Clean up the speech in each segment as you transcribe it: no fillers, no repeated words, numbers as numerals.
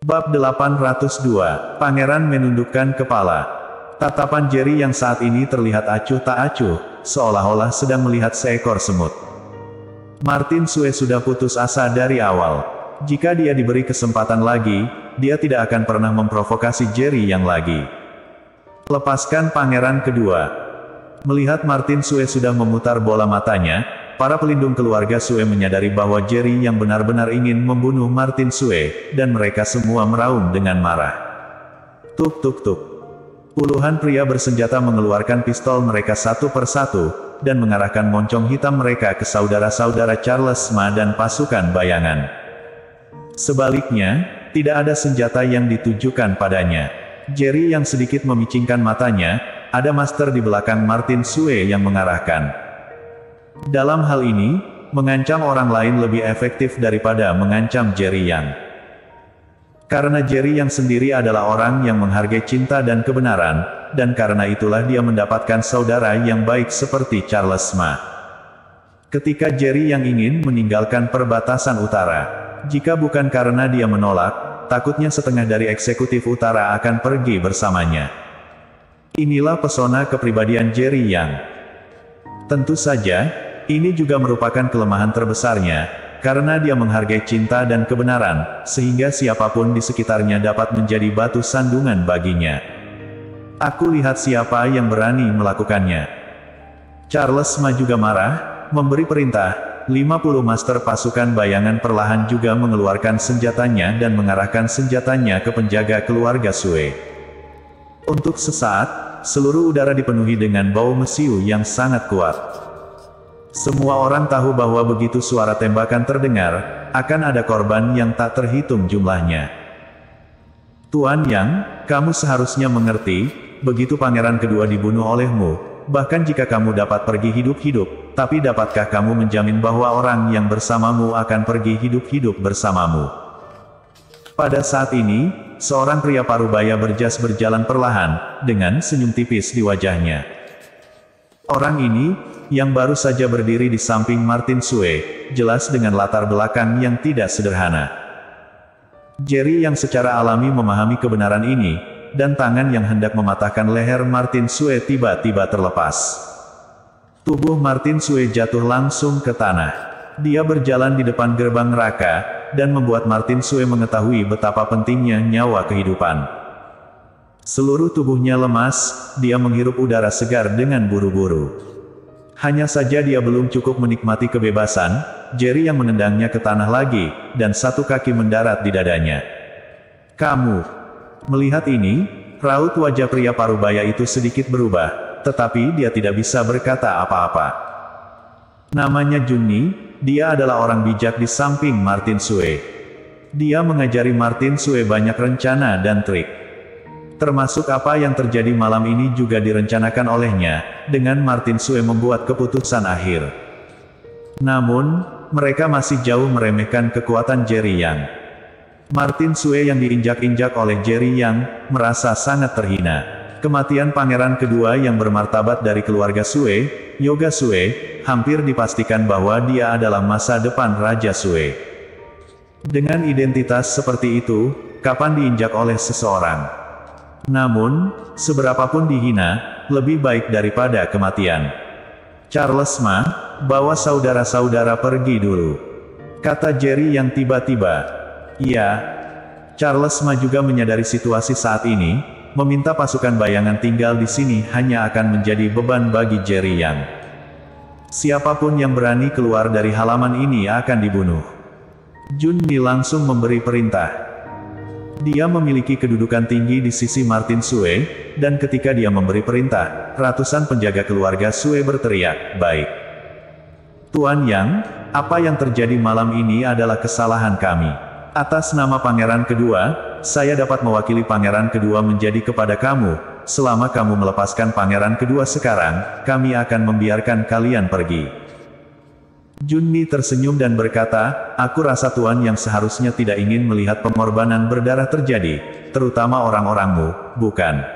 Bab 802, Pangeran menundukkan kepala. Tatapan Jerry yang saat ini terlihat acuh tak acuh, seolah-olah sedang melihat seekor semut. Martin Sue sudah putus asa dari awal. Jika dia diberi kesempatan lagi, dia tidak akan pernah memprovokasi Jerry yang lagi. Lepaskan pangeran kedua. Melihat Martin Sue sudah memutar bola matanya, para pelindung keluarga Sue menyadari bahwa Jerry yang benar-benar ingin membunuh Martin Sue, dan mereka semua meraung dengan marah. Tuk tuk tuk. Puluhan pria bersenjata mengeluarkan pistol mereka satu persatu, dan mengarahkan moncong hitam mereka ke saudara-saudara Charles Ma dan pasukan bayangan. Sebaliknya, tidak ada senjata yang ditujukan padanya. Jerry yang sedikit memicingkan matanya, ada master di belakang Martin Sue yang mengarahkan. Dalam hal ini, mengancam orang lain lebih efektif daripada mengancam Jerry Yang. Karena Jerry Yang sendiri adalah orang yang menghargai cinta dan kebenaran, dan karena itulah dia mendapatkan saudara yang baik seperti Charles Ma. Ketika Jerry Yang ingin meninggalkan perbatasan utara, jika bukan karena dia menolak, takutnya setengah dari eksekutif utara akan pergi bersamanya. Inilah pesona kepribadian Jerry Yang. Tentu saja, ini juga merupakan kelemahan terbesarnya, karena dia menghargai cinta dan kebenaran, sehingga siapapun di sekitarnya dapat menjadi batu sandungan baginya. Aku lihat siapa yang berani melakukannya. Charles Ma juga marah, memberi perintah. 50 master pasukan bayangan perlahan juga mengeluarkan senjatanya dan mengarahkan senjatanya ke penjaga keluarga Sue. Untuk sesaat, seluruh udara dipenuhi dengan bau mesiu yang sangat kuat. Semua orang tahu bahwa begitu suara tembakan terdengar, akan ada korban yang tak terhitung jumlahnya. Tuan Yang, kamu seharusnya mengerti, begitu pangeran kedua dibunuh olehmu, bahkan jika kamu dapat pergi hidup-hidup, tapi dapatkah kamu menjamin bahwa orang yang bersamamu akan pergi hidup-hidup bersamamu? Pada saat ini, seorang pria parubaya berjas berjalan perlahan, dengan senyum tipis di wajahnya. Orang ini, yang baru saja berdiri di samping Martin Sue, jelas dengan latar belakang yang tidak sederhana. Jerry yang secara alami memahami kebenaran ini, dan tangan yang hendak mematahkan leher Martin Sue tiba-tiba terlepas. Tubuh Martin Sue jatuh langsung ke tanah. Dia berjalan di depan gerbang neraka, dan membuat Martin Sue mengetahui betapa pentingnya nyawa kehidupan. Seluruh tubuhnya lemas, dia menghirup udara segar dengan buru-buru. Hanya saja dia belum cukup menikmati kebebasan, Jerry yang menendangnya ke tanah lagi, dan satu kaki mendarat di dadanya. Kamu. Melihat ini, raut wajah pria parubaya itu sedikit berubah, tetapi dia tidak bisa berkata apa-apa. Namanya Junni, dia adalah orang bijak di samping Martin Sue. Dia mengajari Martin Sue banyak rencana dan trik. Termasuk apa yang terjadi malam ini juga direncanakan olehnya, dengan Martin Sue membuat keputusan akhir. Namun, mereka masih jauh meremehkan kekuatan Jerry Yang. Martin Sue yang diinjak-injak oleh Jerry Yang, merasa sangat terhina. Kematian pangeran kedua yang bermartabat dari keluarga Sue, Yoga Sue, hampir dipastikan bahwa dia adalah masa depan Raja Sue. Dengan identitas seperti itu, kapan diinjak oleh seseorang? Namun, seberapapun dihina, lebih baik daripada kematian. Charles Ma, bawa saudara-saudara pergi dulu, kata Jerry yang tiba-tiba. Iya. Charles Ma juga menyadari situasi saat ini, meminta pasukan bayangan tinggal di sini hanya akan menjadi beban bagi Jerry Yang. Siapapun yang berani keluar dari halaman ini akan dibunuh. Junni langsung memberi perintah. Dia memiliki kedudukan tinggi di sisi Martin Sue, dan ketika dia memberi perintah, ratusan penjaga keluarga Sue berteriak, "Baik. Tuan Yang, apa yang terjadi malam ini adalah kesalahan kami. Atas nama pangeran kedua, saya dapat mewakili pangeran kedua menjadi kepada kamu, selama kamu melepaskan pangeran kedua sekarang, kami akan membiarkan kalian pergi." Junni tersenyum dan berkata, "Aku rasa Tuan Yang seharusnya tidak ingin melihat pengorbanan berdarah terjadi, terutama orang-orangmu, bukan?"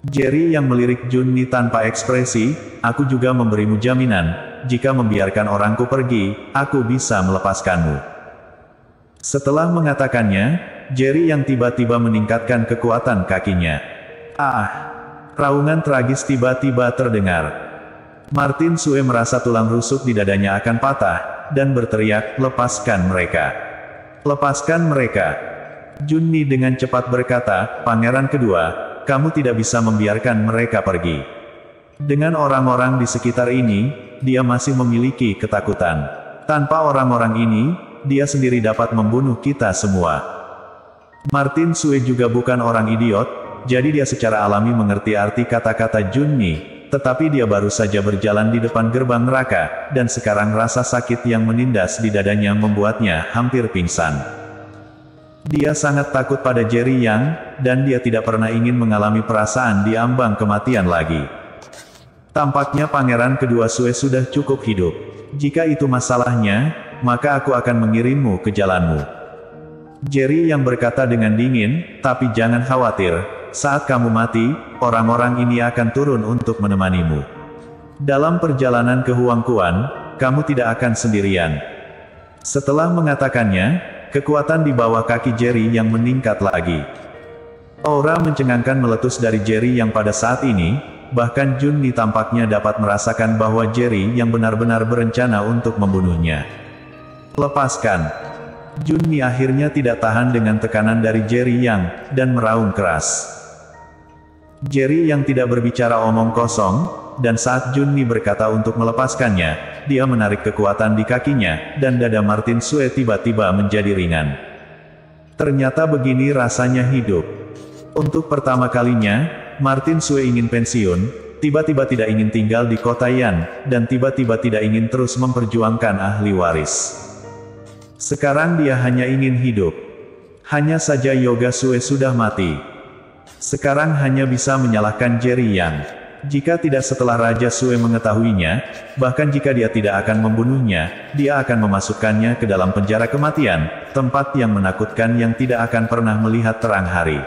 Jerry yang melirik Junni tanpa ekspresi, "Aku juga memberimu jaminan, jika membiarkan orangku pergi, aku bisa melepaskanmu." Setelah mengatakannya, Jerry yang tiba-tiba meningkatkan kekuatan kakinya. Raungan tragis tiba-tiba terdengar. Martin Sue merasa tulang rusuk di dadanya akan patah, dan berteriak, "Lepaskan mereka! Lepaskan mereka!" Junni dengan cepat berkata, "Pangeran kedua, kamu tidak bisa membiarkan mereka pergi. Dengan orang-orang di sekitar ini, dia masih memiliki ketakutan. Tanpa orang-orang ini, dia sendiri dapat membunuh kita semua." Martin Sue juga bukan orang idiot, jadi dia secara alami mengerti arti kata-kata Junni, tetapi dia baru saja berjalan di depan gerbang neraka, dan sekarang rasa sakit yang menindas di dadanya membuatnya hampir pingsan. Dia sangat takut pada Jerry Yang, dan dia tidak pernah ingin mengalami perasaan di ambang kematian lagi. Tampaknya pangeran kedua Sue sudah cukup hidup. Jika itu masalahnya, maka aku akan mengirimmu ke jalanmu. Jerry Yang berkata dengan dingin, "Tapi jangan khawatir. Saat kamu mati, orang-orang ini akan turun untuk menemanimu. Dalam perjalanan ke Huangquan, kamu tidak akan sendirian." Setelah mengatakannya, kekuatan di bawah kaki Jerry yang meningkat lagi. Aura mencengangkan meletus dari Jerry yang pada saat ini, bahkan Junni tampaknya dapat merasakan bahwa Jerry yang benar-benar berencana untuk membunuhnya. "Lepaskan!" Junni akhirnya tidak tahan dengan tekanan dari Jerry Yang, dan meraung keras. Jerry yang tidak berbicara omong kosong, dan saat Junni berkata untuk melepaskannya, dia menarik kekuatan di kakinya, dan dada Martin Sue tiba-tiba menjadi ringan. Ternyata begini rasanya hidup. Untuk pertama kalinya, Martin Sue ingin pensiun, tiba-tiba tidak ingin tinggal di kota Yan, dan tiba-tiba tidak ingin terus memperjuangkan ahli waris. Sekarang dia hanya ingin hidup. Hanya saja Yoga Sue sudah mati. Sekarang hanya bisa menyalahkan Jerry Yang. Jika tidak setelah Raja Sue mengetahuinya, bahkan jika dia tidak akan membunuhnya, dia akan memasukkannya ke dalam penjara kematian, tempat yang menakutkan yang tidak akan pernah melihat terang hari.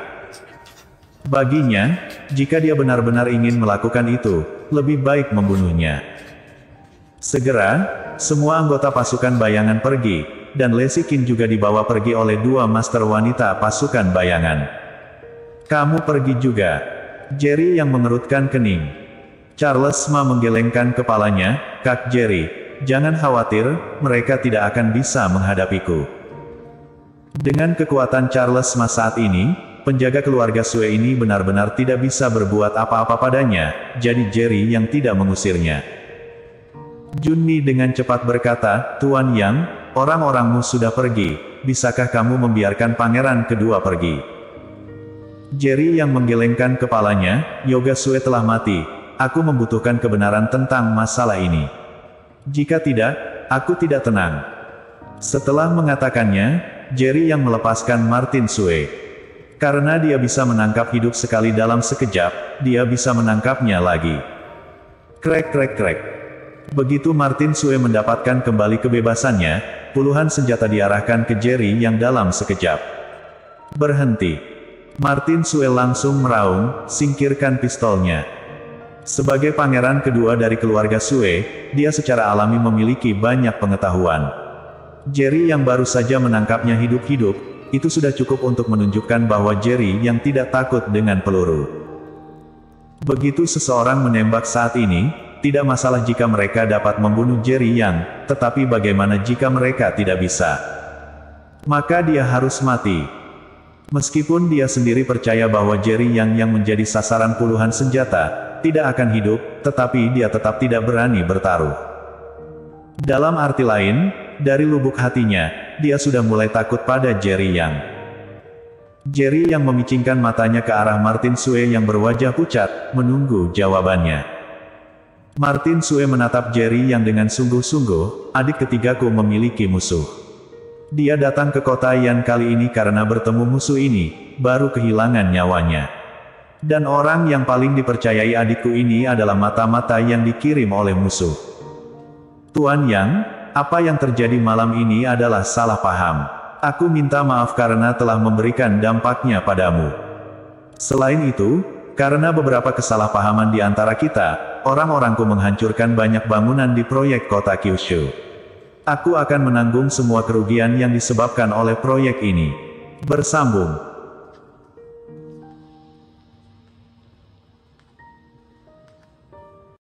Baginya, jika dia benar-benar ingin melakukan itu, lebih baik membunuhnya. Segera, semua anggota pasukan bayangan pergi, dan Lacey Kin juga dibawa pergi oleh dua master wanita pasukan bayangan. "Kamu pergi juga." Jerry yang mengerutkan kening. Charles Ma menggelengkan kepalanya, "Kak Jerry, jangan khawatir, mereka tidak akan bisa menghadapiku." Dengan kekuatan Charles Ma saat ini, penjaga keluarga Sue ini benar-benar tidak bisa berbuat apa-apa padanya, jadi Jerry yang tidak mengusirnya. Junni dengan cepat berkata, "Tuan Yang, orang-orangmu sudah pergi, bisakah kamu membiarkan pangeran kedua pergi?" Jerry yang menggelengkan kepalanya, "Yoga Sue telah mati. Aku membutuhkan kebenaran tentang masalah ini. Jika tidak, aku tidak tenang." Setelah mengatakannya, Jerry yang melepaskan Martin Sue. Karena dia bisa menangkap hidup sekali dalam sekejap, dia bisa menangkapnya lagi. Krek krek krek. Begitu Martin Sue mendapatkan kembali kebebasannya, puluhan senjata diarahkan ke Jerry yang dalam sekejap. "Berhenti!" Martin Sue langsung meraung, "Singkirkan pistolnya." Sebagai pangeran kedua dari keluarga Sue, dia secara alami memiliki banyak pengetahuan. Jerry yang baru saja menangkapnya hidup-hidup, itu sudah cukup untuk menunjukkan bahwa Jerry yang tidak takut dengan peluru. Begitu seseorang menembak saat ini, tidak masalah jika mereka dapat membunuh Jerry Yang, tetapi bagaimana jika mereka tidak bisa? Maka dia harus mati. Meskipun dia sendiri percaya bahwa Jerry yang menjadi sasaran puluhan senjata, tidak akan hidup, tetapi dia tetap tidak berani bertaruh. Dalam arti lain, dari lubuk hatinya, dia sudah mulai takut pada Jerry Yang. Jerry yang memicingkan matanya ke arah Martin Sue yang berwajah pucat, menunggu jawabannya. Martin Sue menatap Jerry yang dengan sungguh-sungguh, "Adik ketigaku memiliki musuh. Dia datang ke kota Yan kali ini karena bertemu musuh ini, baru kehilangan nyawanya. Dan orang yang paling dipercayai adikku ini adalah mata-mata yang dikirim oleh musuh. Tuan Yang, apa yang terjadi malam ini adalah salah paham. Aku minta maaf karena telah memberikan dampaknya padamu. Selain itu, karena beberapa kesalahpahaman di antara kita, orang-orangku menghancurkan banyak bangunan di proyek kota Kyushu. Aku akan menanggung semua kerugian yang disebabkan oleh proyek ini. Bersambung.